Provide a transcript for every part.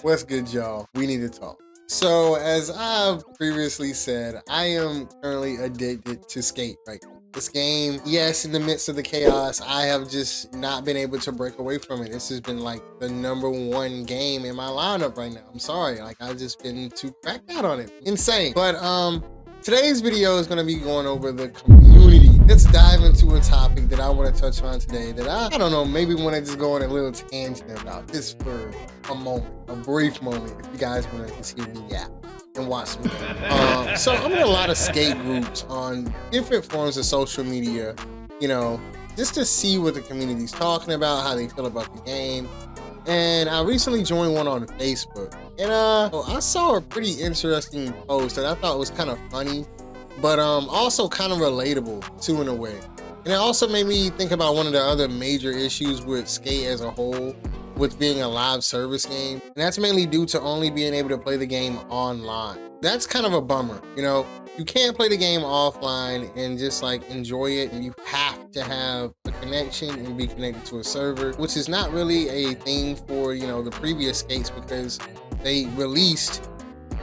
What's good, y'all? We need to talk. So, as I've previously said, I am currently addicted to Skate right now. This game, yes, in the midst of the chaos, I have just not been able to break away from it. This has been like the #1 game in my lineup right now. I'm sorry, like I've just been too cracked out on it. Insane. But today's video is gonna be going over the community. Let's dive into a topic that I want to touch on today that I don't know, maybe want to just go on a little tangent about this for a moment, a brief moment, if you guys want to just hear me yap and watch me. So I'm in a lot of skate groups on different forms of social media, you know, just to see what the community's talking about, how they feel about the game. And I recently joined one on Facebook, and I saw a pretty interesting post that I thought was kind of funny, but also kind of relatable too in a way. And it also made me think about one of the other major issues with Skate as a whole, with being a live service game. And that's mainly due to only being able to play the game online. That's kind of a bummer, you know? You can't play the game offline and just like enjoy it, and you have to have a connection and be connected to a server, which is not really a thing for, you know, the previous Skates, because they released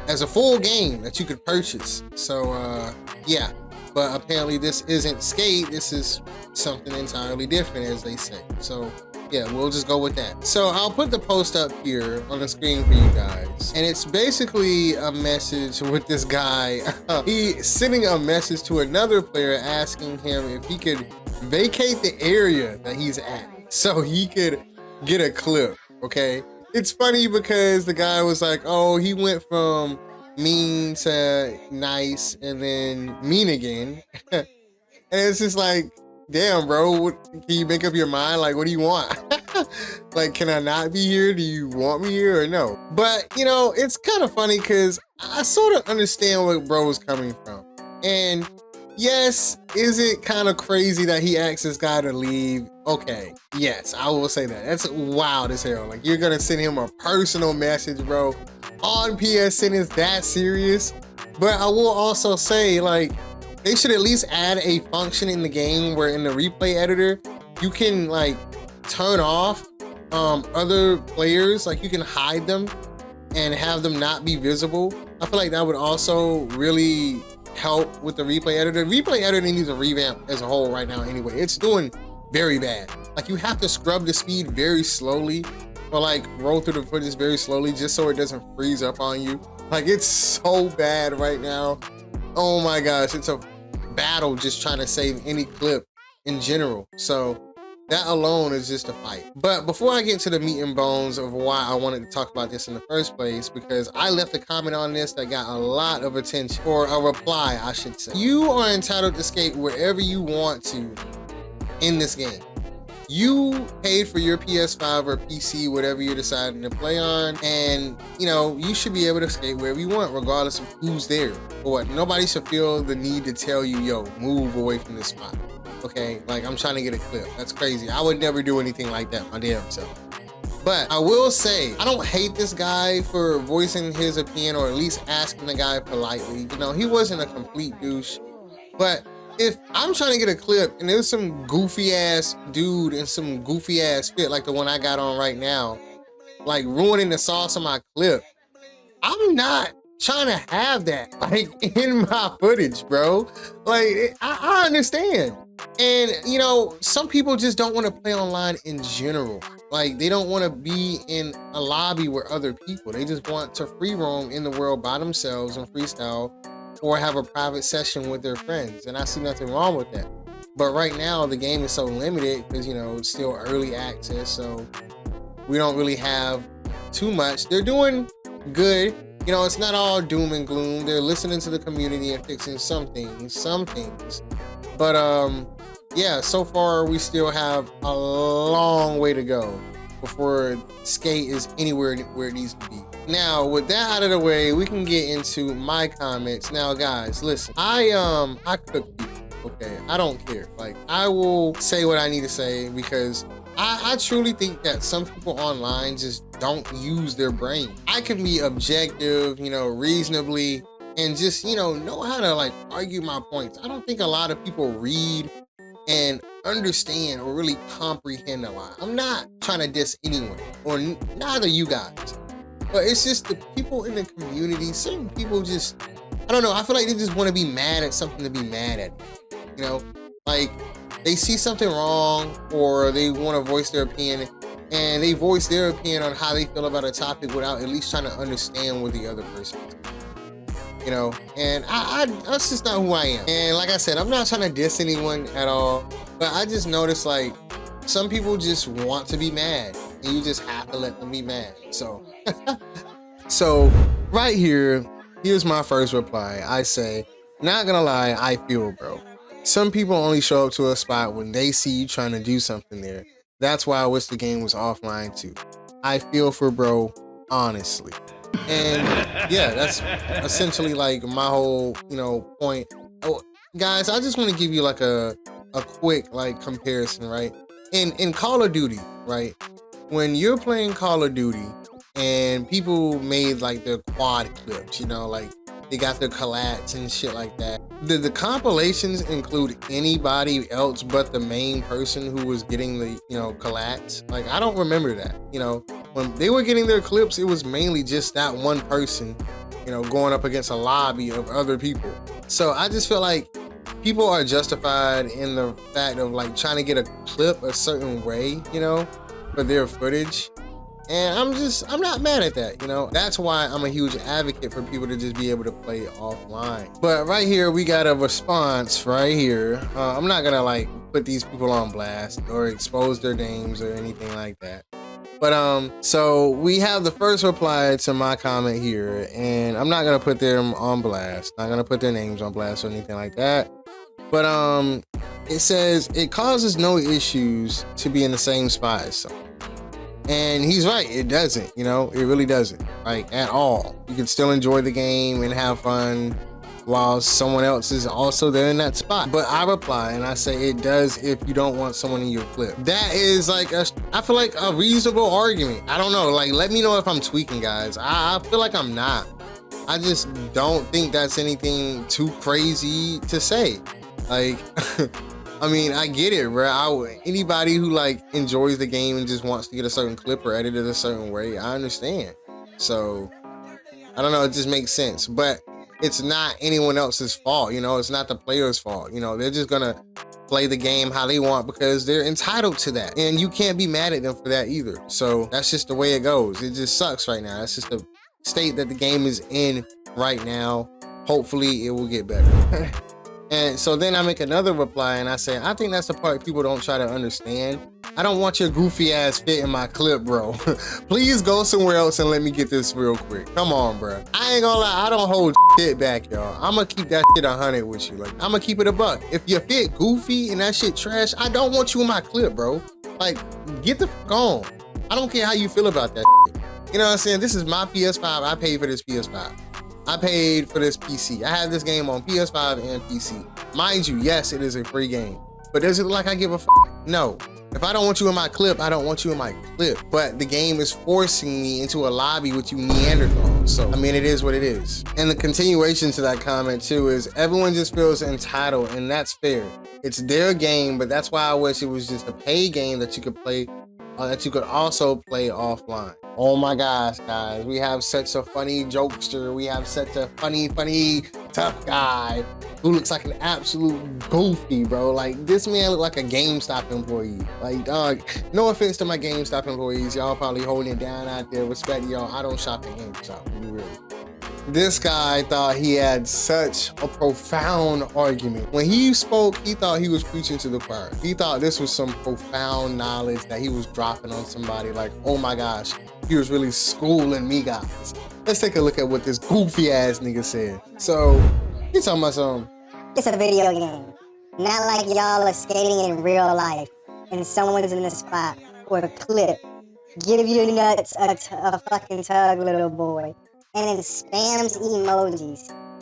as a full game that you could purchase. So yeah, but apparently this isn't Skate, this is something entirely different, as they say. So yeah, we'll just go with that. So I'll put the post up here on the screen for you guys. And it's basically a message with this guy. He's sending a message to another player asking him if he could vacate the area that he's at so he could get a clip, okay? It's funny because the guy was like, oh, he went from mean to nice and then mean again. And it's just like, damn, bro, can you make up your mind? Like, what do you want? Like, can I not be here? Do you want me here or no? But, you know, it's kind of funny because I sort of understand where bro was coming from. And yes, is it kind of crazy that he asked this guy to leave? Okay, yes, I will say that. That's wild as hell. Like, you're gonna send him a personal message, bro, on PSN. Is that serious? But I will also say, like, they should at least add a function in the game where in the replay editor, you can like turn off other players, like you can hide them and have them not be visible. I feel like that would also really help with the replay editor. Replay editor needs a revamp as a whole right now anyway. It's doing very bad. Like, you have to scrub the speed very slowly, or like roll through the footage very slowly just so it doesn't freeze up on you. Like, it's so bad right now. Oh my gosh, it's a battle just trying to save any clip in general. So that alone is just a fight. But before I get to the meat and bones of why I wanted to talk about this in the first place, because I left a comment on this that got a lot of attention, or a reply, I should say. You are entitled to skate wherever you want to in this game. You paid for your PS5 or PC, whatever you're deciding to play on, and you know, you should be able to skate wherever you want, regardless of who's there or what. Nobody should feel the need to tell you, yo, move away from this spot. Okay, like, I'm trying to get a clip. That's crazy. I would never do anything like that my damn self. But I will say, I don't hate this guy for voicing his opinion, or at least asking the guy politely. You know, he wasn't a complete douche, but if I'm trying to get a clip and there's some goofy ass dude in some goofy ass fit like the one I got on right now, like ruining the sauce of my clip, I'm not trying to have that like in my footage, bro. Like, I understand. And you know, some people just don't want to play online in general. Like, they don't want to be in a lobby with other people. They just want to free roam in the world by themselves and freestyle, or have a private session with their friends, and I see nothing wrong with that. But right now the game is so limited because, you know, it's still early access, so we don't really have too much. They're doing good, you know, it's not all doom and gloom. They're listening to the community and fixing some things. But yeah, so far we still have a long way to go before Skate is anywhere where it needs to be. Now, with that out of the way, we can get into my comments. Now, guys, listen, I cook people, okay? I don't care. Like, I will say what I need to say, because I truly think that some people online just don't use their brain. I can be objective, you know, reasonably, and just, you know how to like argue my points. I don't think a lot of people read and understand or really comprehend a lot. I'm not trying to diss anyone, or neither you guys. But it's just the people in the community, certain people just, I don't know, I feel like they just want to be mad at something to be mad at. You know, like they see something wrong or they want to voice their opinion, and they voice their opinion on how they feel about a topic without at least trying to understand what the other person is. You know, and I that's just not who I am. And like I said, I'm not trying to diss anyone at all, but I just noticed like some people just want to be mad, and you just have to let them be mad. So, so right here, here's my first reply. I say, not gonna lie, I feel, bro. Some people only show up to a spot when they see you trying to do something there. That's why I wish the game was offline too. I feel for bro, honestly. And yeah, that's essentially like my whole, point. Oh, guys, I just want to give you like a quick like comparison, right? In Call of Duty, right? When you're playing Call of Duty and people made like their quad clips, like they got their collabs and shit like that. The compilations include anybody else but the main person who was getting the, collabs. Like, I don't remember that, when they were getting their clips, it was mainly just that one person, going up against a lobby of other people. So I just feel like people are justified in the fact of like trying to get a clip a certain way, for their footage. And I'm not mad at that, That's why I'm a huge advocate for people to just be able to play offline. But right here, we got a response right here. I'm not gonna like put these people on blast or expose their names or anything like that. But so we have the first reply to my comment here, and I'm not gonna put them on blast, not gonna put their names on blast or anything like that. But it says it causes no issues to be in the same spot as someone. And he's right, it doesn't, it really doesn't, like at all. You can still enjoy the game and have fun while someone else is also there in that spot. But I reply and I say it does if you don't want someone in your clip. That is like, I feel like a reasonable argument. I don't know, like let me know if I'm tweaking, guys. I feel like I'm not. I just don't think that's anything too crazy to say. Like, I mean, I get it, bro. Anybody who like enjoys the game and just wants to get a certain clip or edit it a certain way, I understand. So, I don't know, it just makes sense. But it's not anyone else's fault, it's not the player's fault. They're just gonna play the game how they want because they're entitled to that. And you can't be mad at them for that either. So that's just the way it goes. It just sucks right now. That's just the state that the game is in right now. Hopefully it will get better. And so then I make another reply and I say, I think that's the part people don't try to understand. I don't want your goofy ass fit in my clip, bro. Please go somewhere else and let me get this real quick. Come on, bro. I ain't gonna lie, I don't hold shit back, y'all. I'm gonna keep that shit 100 with you. Like, I'm gonna keep it a buck. If your fit goofy and that shit trash, I don't want you in my clip, bro. Like, get the fuck on. I don't care how you feel about that shit. You know what I'm saying? This is my PS5. I paid for this PS5. I paid for this PC. I have this game on PS5 and PC. Mind you, yes, it is a free game. But does it look like I give a f? No. If I don't want you in my clip, I don't want you in my clip. But the game is forcing me into a lobby with you Neanderthals. So, I mean, it is what it is. And the continuation to that comment too is everyone just feels entitled, and that's fair. It's their game, but that's why I wish it was just a paid game that you could play, that you could also play offline. Oh my gosh, guys, we have such a funny jokester. We have such a funny, tough guy who looks like an absolute goofy, bro. Like, this man look like a GameStop employee. Like, dog, no offense to my GameStop employees. Y'all probably holding it down out there. Respect y'all. I don't shop at GameStop, to be real. This guy thought he had such a profound argument. When he spoke, he thought he was preaching to the choir. He thought this was some profound knowledge that he was dropping on somebody. Like, oh my gosh, he was really schooling me, guys. Let's take a look at what this goofy ass nigga said. So, he talking about something. It's a video game. Not like y'all are skating in real life and someone's in the spot or the clip. Give your nuts a fucking tug, little boy. And it spams emojis.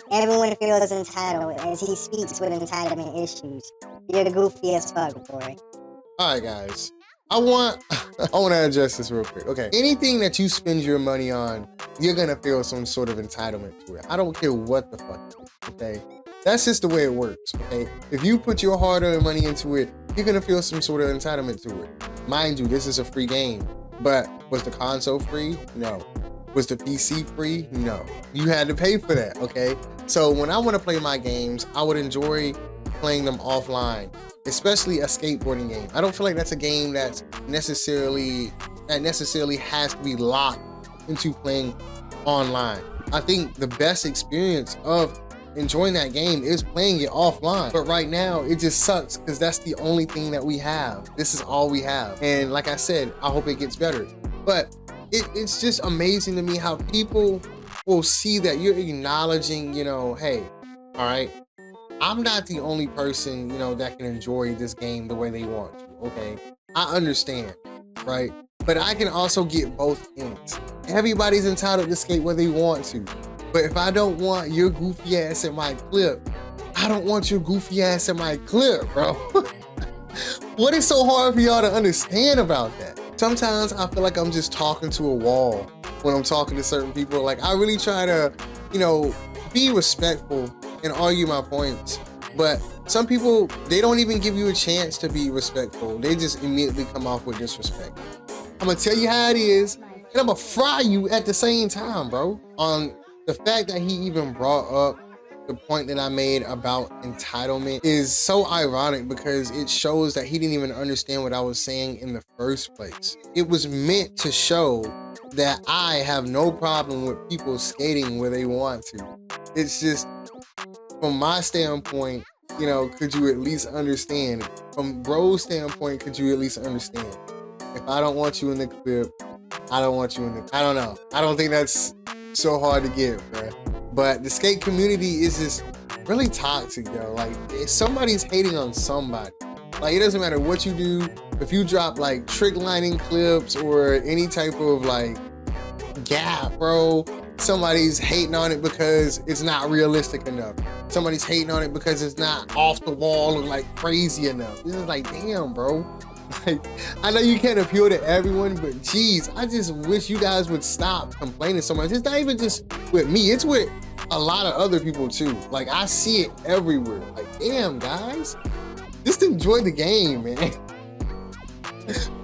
Everyone feels entitled as he speaks with entitlement issues. You're the goofy as fuck, boy. All right, guys. I want to address this real quick. Okay. Anything that you spend your money on, you're going to feel some sort of entitlement to it. I don't care what the fuck it is, okay? That's just the way it works, okay? If you put your hard-earned money into it, you're going to feel some sort of entitlement to it. Mind you, this is a free game. But was the console free? No. Was the PC free? No. You had to pay for that, okay? So when I want to play my games, I would enjoy playing them offline, especially a skateboarding game. I don't feel like that's a game that necessarily has to be locked into playing online. I think the best experience of enjoying that game is playing it offline. But right now, it just sucks because that's the only thing that we have. This is all we have. And like I said, I hope it gets better. But it's just amazing to me how people will see that you're acknowledging, you know, hey, all right, I'm not the only person, you know, that can enjoy this game the way they want to, okay? I understand, right? But I can also get both ends. Everybody's entitled to skate where they want to. But if I don't want your goofy ass in my clip, I don't want your goofy ass in my clip, bro. What is so hard for y'all to understand about that? Sometimes I feel like I'm just talking to a wall when I'm talking to certain people. Like, I really try to, you know, be respectful and argue my points. But some people, they don't even give you a chance to be respectful. They just immediately come off with disrespect. I'm gonna tell you how it is, and I'm gonna fry you at the same time, bro. On the fact that he even brought up the point that I made about entitlement is so ironic because it shows that he didn't even understand what I was saying in the first place. It was meant to show that I have no problem with people skating where they want to. It's just, from my standpoint, you know, could you at least understand? From bro's standpoint, could you at least understand? If I don't want you in the clip, I don't want you in the, I don't know. I don't think that's so hard to get, bro. But the skate community is just really toxic, yo. Like, if somebody's hating on somebody, like, it doesn't matter what you do. If you drop like trick lining clips or any type of like gap, bro, somebody's hating on it because it's not realistic enough. Somebody's hating on it because it's not off the wall or like crazy enough. This is like, damn, bro. Like, I know you can't appeal to everyone, but geez, I just wish you guys would stop complaining so much. It's not even just with me, it's with a lot of other people too. Like, I see it everywhere. Like, damn, guys, just enjoy the game, man.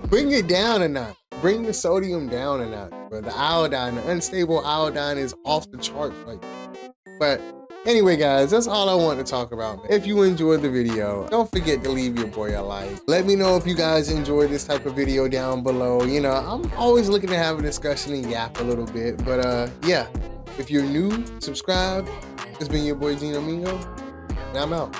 Bring it down a notch. Bring the sodium down a notch, bro. The iodine, the unstable iodine is off the charts. Like, but anyway, guys, that's all I want to talk about. If you enjoyed the video, don't forget to leave your boy a like. Let me know if you guys enjoy this type of video down below. You know, I'm always looking to have a discussion and yap a little bit. But yeah, if you're new, subscribe. It's been your boy Gino Mingo, and I'm out.